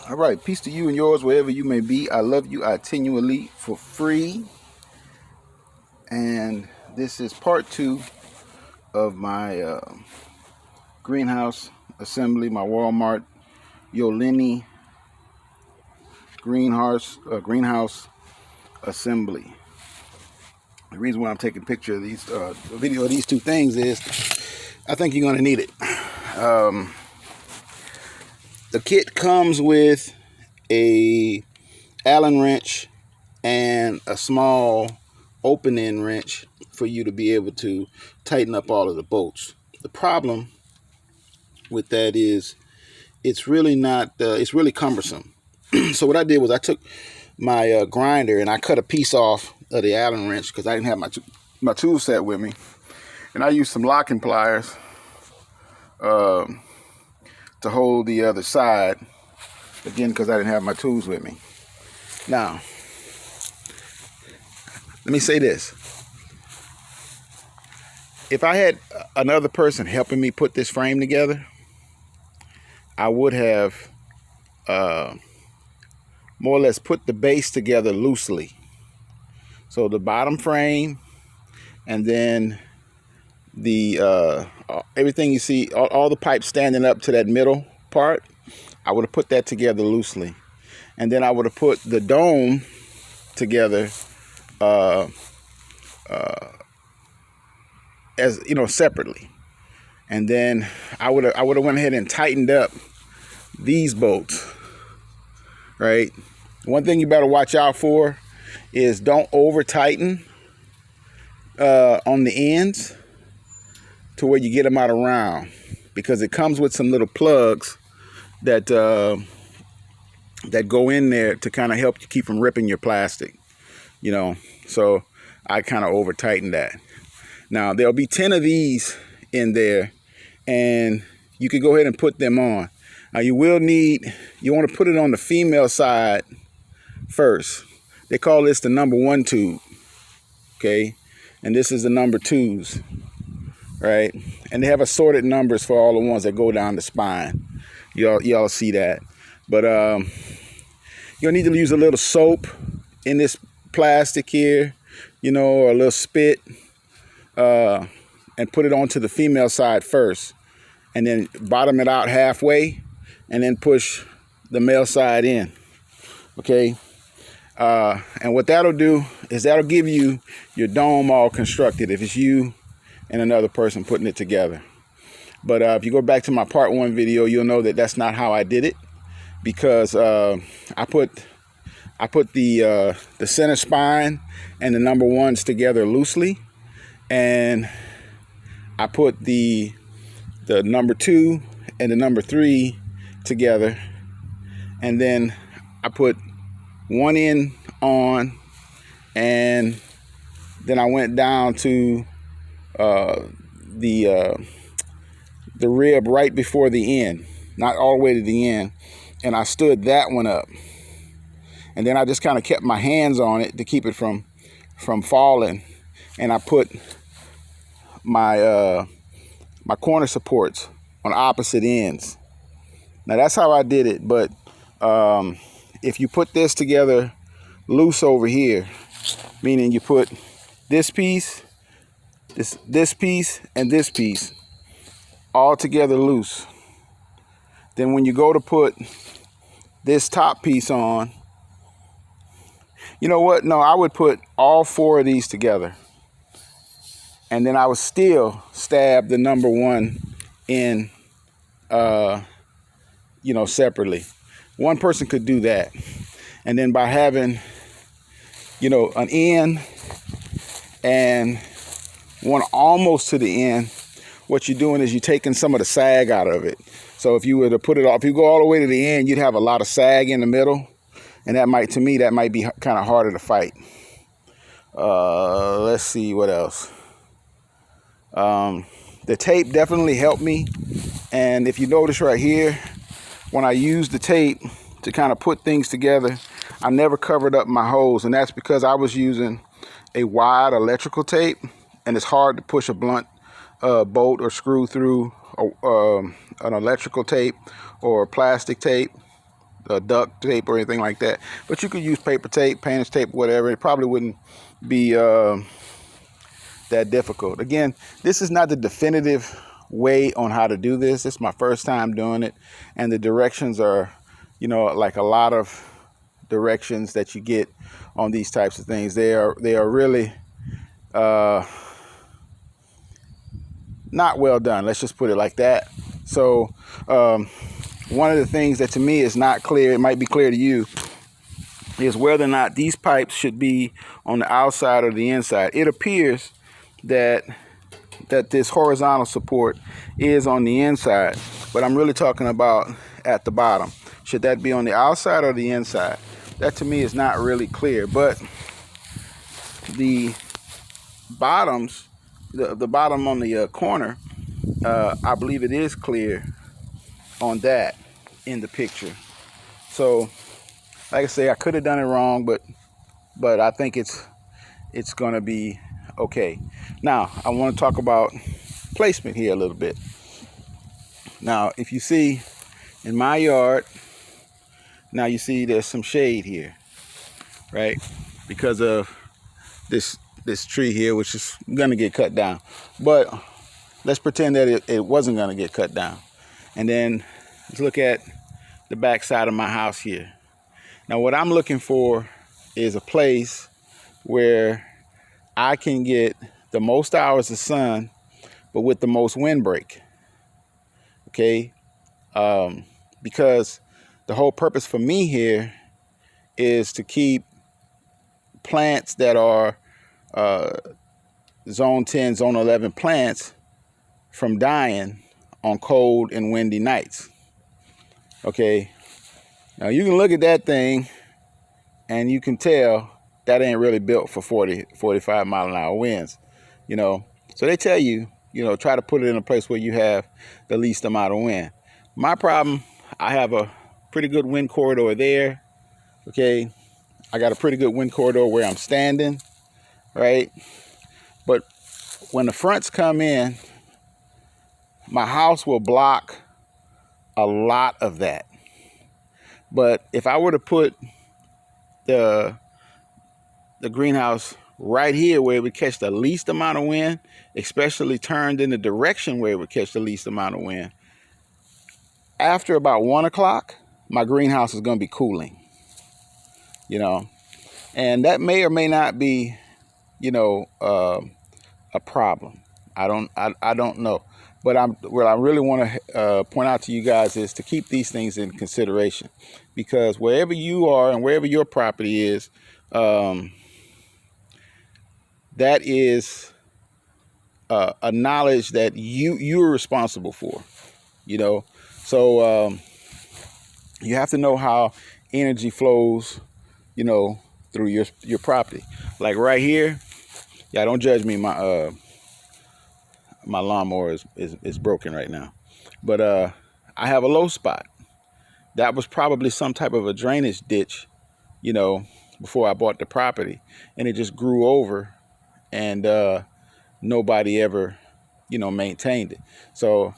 All right, peace to you and yours wherever you may be. I love you. I attenually for free. And this is part 2 of my greenhouse assembly, my Walmart Yoleny greenhouse assembly. The reason why I'm taking a picture of these, video of these two things is I think you're going to need it. The kit comes with a Allen wrench and a small open-end wrench for you to be able to tighten up all of the bolts. The problem with that is it's really not, it's really cumbersome. So what I did was I took my grinder and I cut a piece off of the Allen wrench because I didn't have my tool set with me. And I used some locking pliers to hold the other side, again, because I didn't have my tools with me. Now, let me say this. If I had another person helping me put this frame together, I would have more or less put the base together loosely. So the bottom frame, and then the everything you see, all the pipes standing up to that middle part, I would have put that together loosely. And then I would have put the dome together as you know, separately. And then I would have went ahead and tightened up these bolts, right? One thing you better watch out for is don't over tighten on the ends to where you get them out of round, because it comes with some little plugs that that go in there to kind of help you keep from ripping your plastic, you know. So I kind of over tightened that. Now there'll be 10 of these in there, and you can go ahead and put them on. Now you want to put it on the female side first. They call this the number 1 tube, okay? And this is the number 2s, right? And they have assorted numbers for all the ones that go down the spine. Y'all see that. But you'll need to use a little soap in this plastic here, you know, or a little spit, and put it onto the female side first, and then bottom it out halfway, and then push the male side in, okay? And what that'll do is that'll give you your dome all constructed if it's you and another person putting it together. But if you go back to my part 1 video, you'll know that that's not how I did it, because I put the center spine and the number 1s together loosely, and I put the number 2 and the number 3 together, and then I put one end on, and then I went down to the rib right before the end, not all the way to the end, and I stood that one up, and then I just kind of kept my hands on it to keep it from falling, and I put my my corner supports on opposite ends. Now that's how I did it, but if you put this together loose over here, meaning you put this piece, this piece, and this piece all together loose, then when you go to put this top piece on, you know what? No, I would put all 4 of these together, and then I would still stab the number 1 in, you know, separately. One person could do that. And then by having, you know, an end and one almost to the end, what you're doing is you're taking some of the sag out of it. So if you were to put it off, if you go all the way to the end, you'd have a lot of sag in the middle. And that might, to me, that might be kind of harder to fight. Let's see what else. The tape definitely helped me. And if you notice right here, when I use the tape to kind of put things together, I never covered up my holes. And that's because I was using a wide electrical tape, and it's hard to push a blunt bolt or screw through an electrical tape or plastic tape. duct tape or anything like that. But you could use paper tape, painter's tape, whatever. It probably wouldn't be that difficult. Again, this is not the definitive way on how to do this. It's my first time doing it, and the directions are, like a lot of directions that you get on these types of things. They are really not well done. Let's just put it like that. So one of the things that to me is not clear, it might be clear to you, is whether or not these pipes should be on the outside or the inside. It appears that this horizontal support is on the inside, but I'm really talking about at the bottom. Should that be on the outside or the inside? That to me is not really clear, but the bottoms, the bottom on the corner, I believe it is clear on that in the picture. So like I say, I could have done it wrong, but I think it's gonna be okay. Now I want to talk about placement here a little bit. Now if you see in my yard, now you see there's some shade here, right? Because of this tree here, which is gonna get cut down. But let's pretend that it wasn't gonna get cut down. And then let's look at the back side of my house here. Now what I'm looking for is a place where I can get the most hours of sun, but with the most windbreak. Okay? Because the whole purpose for me here is to keep plants that are zone 10, zone 11 plants from dying on cold and windy nights. Okay? Now you can look at that thing and you can tell that ain't really built for 40, 45 mile an hour winds, So they tell you, try to put it in a place where you have the least amount of wind. My problem, I have a pretty good wind corridor there. Okay. I got a pretty good wind corridor where I'm standing, right? But when the fronts come in, my house will block a lot of that. But if I were to put the greenhouse right here where it would catch the least amount of wind, especially turned in the direction where it would catch the least amount of wind, after about 1 o'clock, my greenhouse is going to be cooling, and that may or may not be, a problem. I don't know. But what I really want to point out to you guys is to keep these things in consideration, because wherever you are and wherever your property is, that is a knowledge that you're responsible for, So you have to know how energy flows, through your property. Like right here, yeah, don't judge me. My lawnmower is broken right now, but I have a low spot. That was probably some type of a drainage ditch, before I bought the property, and it just grew over, and nobody ever, maintained it. So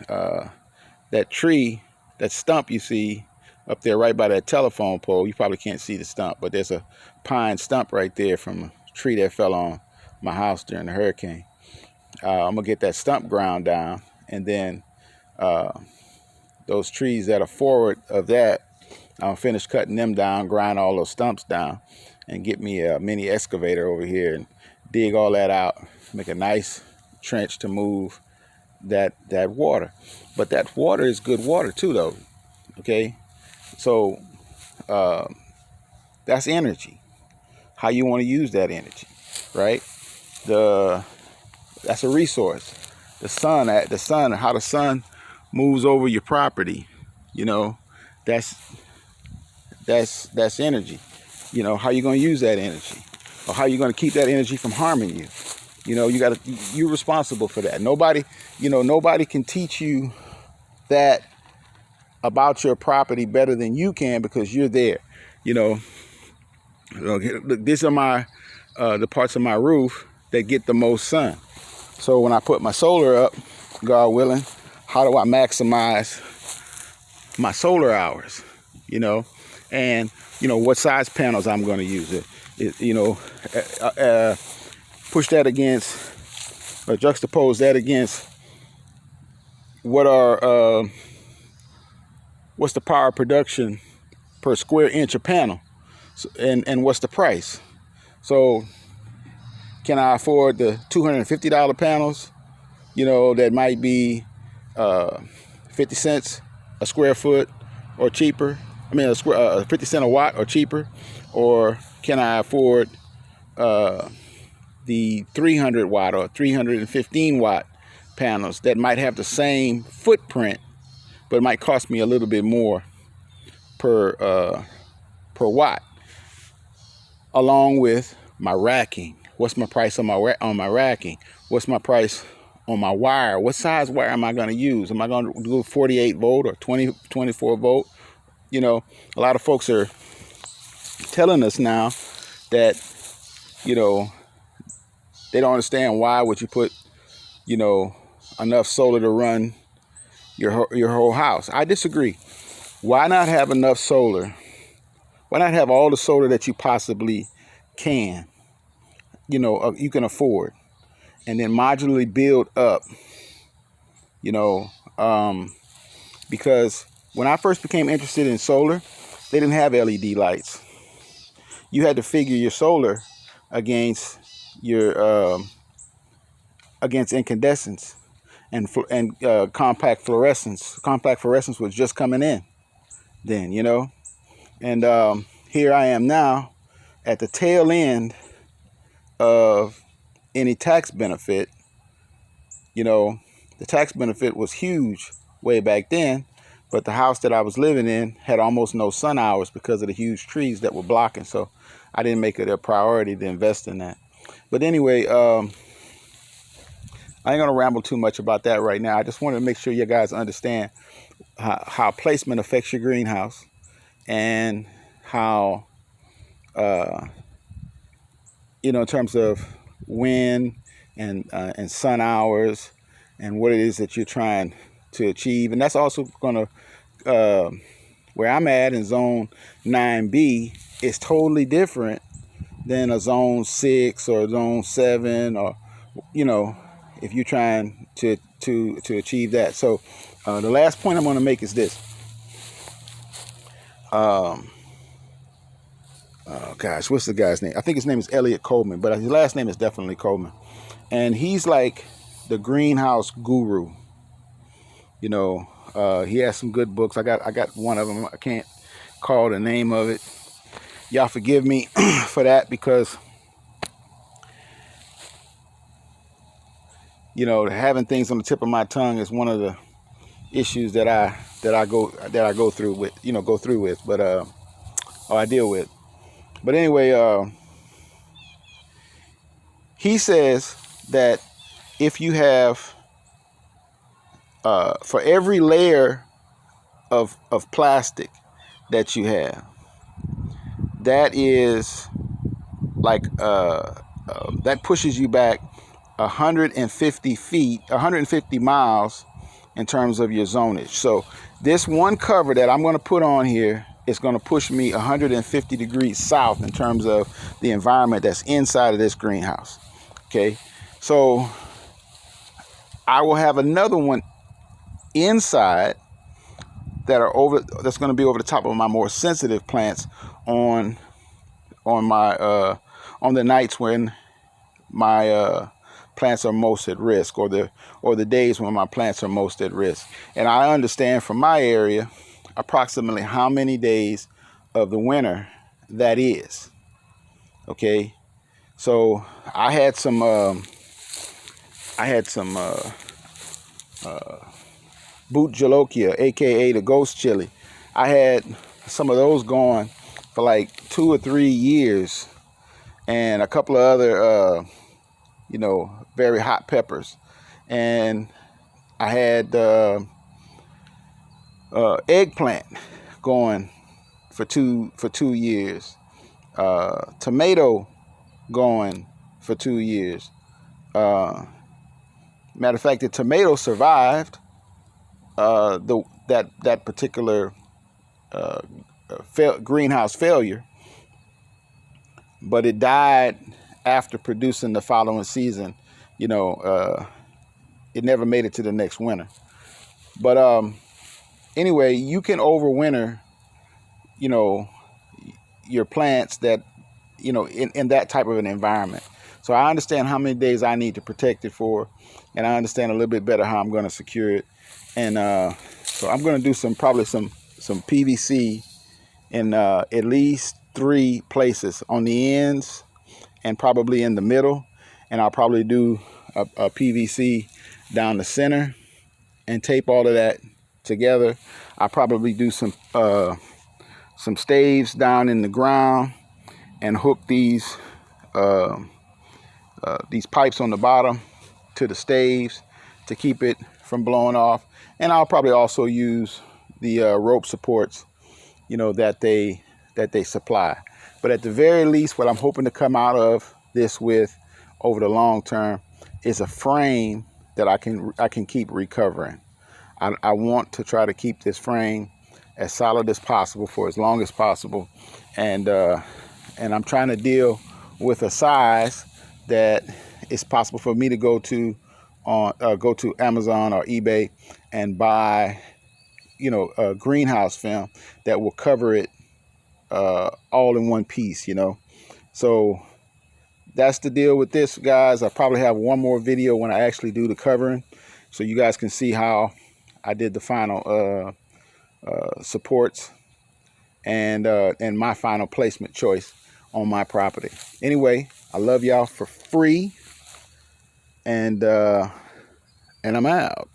that tree, that stump you see up there right by that telephone pole, you probably can't see the stump, but there's a pine stump right there from a tree that fell on my house during the hurricane. I'm gonna get that stump ground down, and then those trees that are forward of that, I'll finish cutting them down, grind all those stumps down, and get me a mini excavator over here and dig all that out, make a nice trench to move that water. But that water is good water too, though. Okay, so that's energy. How you want to use that energy, right? That's a resource. The sun, how the sun moves over your property, that's energy. How you going to use that energy, or how you going to keep that energy from harming you. You're responsible for that. Nobody can teach you that about your property better than you can, because you're there. Look, these are the parts of my roof that get the most sun. So when I put my solar up, God willing, how do I maximize my solar hours? you know, and, you know, what size panels I'm going to use. You know, push that against, or juxtapose that against what's the power production per square inch of panel, and what's the price. So can I afford the $250 panels, you know, that might be 50 cents a square foot or cheaper? I mean, 50 cents a watt or cheaper? Or can I afford the 300 watt or 315 watt panels that might have the same footprint, but it might cost me a little bit more per watt, along with my racking? What's my price on my racking? What's my price on my wire? What size wire am I going to use? Am I going to do 48 volt or 24 volt? You know, a lot of folks are telling us now that, you know, they don't understand why would you put, you know, enough solar to run your whole house. I disagree. Why not have enough solar? Why not have all the solar that you possibly can, you know, you can afford, and then modularly build up, you know, because when I first became interested in solar, they didn't have LED lights. You had to figure your solar against your against incandescence and compact fluorescence. Compact fluorescence was just coming in then, you know, and here I am now at the tail end of any tax benefit. You know, the tax benefit was huge way back then, but the house that I was living in had almost no sun hours because of the huge trees that were blocking. So I didn't make it a priority to invest in that. But anyway, I ain't gonna ramble too much about that right now. I just wanted to make sure you guys understand how placement affects your greenhouse, and how you know, in terms of wind and sun hours, and what it is that you're trying to achieve. And that's also going to, where I'm at in zone 9B, is totally different than a zone 6 or zone 7, or, you know, if you're trying to achieve that. So the last point I'm going to make is this. Oh gosh, what's the guy's name? I think his name is Elliot Coleman, but his last name is definitely Coleman. And he's like the greenhouse guru. You know, he has some good books. I got one of them. I can't call the name of it. Y'all forgive me for that, because, you know, having things on the tip of my tongue is one of the issues that I go through with, but or I deal with. But anyway, he says that if you have, for every layer of plastic that you have, that is like, that pushes you back 150 feet, 150 miles in terms of your zonage. So this one cover that I'm going to put on here is going to push me 150 degrees south in terms of the environment that's inside of this greenhouse. Okay, so I will have another one inside that's going to be over the top of my more sensitive plants on my on the nights when my plants are most at risk, or the days when my plants are most at risk. And I understand from my area approximately how many days of the winter that is. Okay, so I had some boot jalokia, aka the ghost chili. I had some of those going for like 2 or 3 years, and a couple of other you know, very hot peppers. And I had eggplant going for two years, tomato going for 2 years. Matter of fact, the tomato survived that particular greenhouse failure, but it died after producing the following season. You know, it never made it to the next winter. But anyway, you can overwinter, you know, your plants that, you know, in that type of an environment. So I understand how many days I need to protect it for, and I understand a little bit better how I'm going to secure it. And so I'm going to do probably some PVC in at least 3 places on the ends and probably in the middle. And I'll probably do a PVC down the center and tape all of that together. I'll probably do some staves down in the ground and hook these pipes on the bottom to the staves to keep it from blowing off. And I'll probably also use the rope supports, you know, that they supply. But at the very least, what I'm hoping to come out of this with over the long term is a frame that I can keep recovering. I want to try to keep this frame as solid as possible for as long as possible, and I'm trying to deal with a size that it's possible for me to go to Amazon or eBay and buy, you know, a greenhouse film that will cover it all in one piece, you know. So that's the deal with this, guys. I'll probably have one more video when I actually do the covering, so you guys can see how I did the final supports and my final placement choice on my property. Anyway, I love y'all for free, and I'm out.